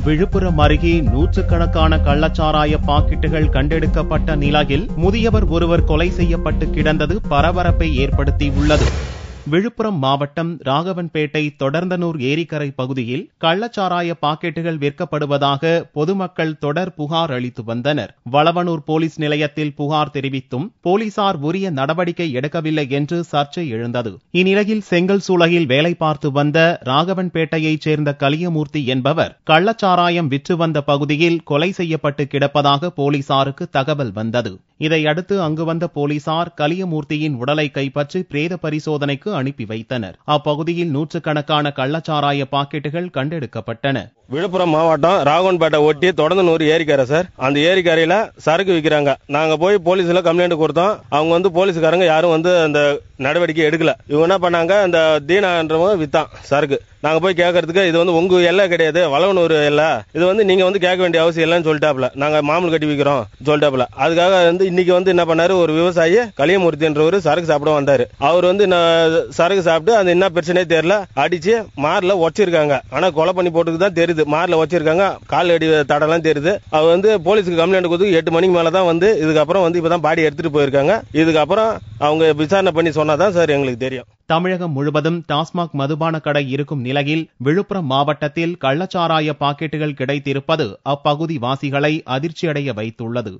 விழுப்புரம் அருகே நூற்றுக்கணக்கான கள்ளச்சாராய பாக்கெட்டுகள் கண்டெடுக்கப்பட்ட நிலையில் முதியவர் ஒருவர் கொலை செய்யப்பட்டு கிடந்தது பரபரப்பை ஏற்படுத்தியுள்ளது. விழுப்புரம் மாவட்டம் ராகவன்பேட்டை தொடர்ந்தனூர் ஏரிக்கரை பகுதியில் கள்ளச்சாராய பாக்கெட்டுகள் விற்கப்படுவதாக பொதுமக்கள் தொடர் புகார் அளித்து வந்தனர். வளவனூர் போலீஸ் நிலையத்தில் புகார் தெரிவித்தும் போலீசார் உரிய நடவடிக்கை எடுக்கவில்லை என்று சர்ச்சை எழுந்தது. இந்நிலையில் செங்கல் சூளையில் வேலை பார்த்து வந்த ராகவன்பேட்டையைச் சேர்ந்த கலியமூர்த்தி என்பவர் கள்ளச்சாராயம் விற்று வந்த பகுதியில் கொலை செய்யப்பட்டு கிடப்பதாக போலீசாருக்கு தகவல் வந்தது. இதையடுத்து அங்கு வந்த போலீசார் கலியமூர்த்தியின் உடலை கைப்பற்றி பிரேத பரிசோதனைக்கு அனுப்பி வைத்தனர். அப்பகுதியில் நூற்றுக்கணக்கான கள்ளச்சாராய பாக்கெட்டுகள் கண்டெடுக்கப்பட்டன. விழுப்புரம் மாவட்டம் ராகவன்பேட்டை ஒட்டி தொடர்ந்தனூர் ஏரிக்கரை சார். அந்த ஏரிக்கரையில சரக்கு விற்கிறாங்க. நாங்க போய் போலீஸ்ல கம்ப்ளைண்ட் கொடுத்தோம். அவங்க போலீஸ்காரங்க யாரும் அந்த நடவடிக்கை எடுக்கல. இவங்க என்ன பண்ணாங்க, அந்த தீனான்றவங்க வித்தான் சரக்கு. நாங்க போய் கேட்கறதுக்கு இது உங்க எல்லை கிடையாது, வளவனூர் எல்லை, இது நீங்க கேட்க வேண்டிய அவசியம் இல்லைன்னு சொல்லிட்டாப்ல. நாங்க மாமூல் கட்டி விற்கிறோம் சொல்லிட்டாப்ல. அதுக்காக இன்னைக்கு என்ன பண்ணாரு, ஒரு விவசாயி கலியமூர்த்தின்றவர் சரக்கு சாப்பிட வந்தாரு. அவர் சரக்கு சாப்பிட்டு அது என்ன பிரச்சனையே தெரியல, அடிச்சு மார்ல உடச்சிருக்காங்க. ஆனா கொலை பண்ணி போட்டுக்கு தான் தெரியுது, மார்ல வச்சிருக்காங்க, கால் அடி தடலாம் தெரியுது. அவர் போலீஸுக்கு கம்ப்ளைண்ட் கொடுத்து 8 மணிக்கு மேலதான் இதுக்கப்புறம் இப்பதான் பாடி எடுத்துட்டு போயிருக்காங்க. இதுக்கப்புறம் அவங்க விசாரணை பண்ணி சொன்னாதான் சார் எங்களுக்கு தெரியும். தமிழகம் முழுவதும் டாஸ்மாக் மதுபான கடை இருக்கும் நிலையில் விழுப்புரம் மாவட்டத்தில் கள்ளச்சாராய பாக்கெட்டுகள் கிடைத்திருப்பது அப்பகுதி வாசிகளை அதிர்ச்சியடைய வைத்துள்ளது.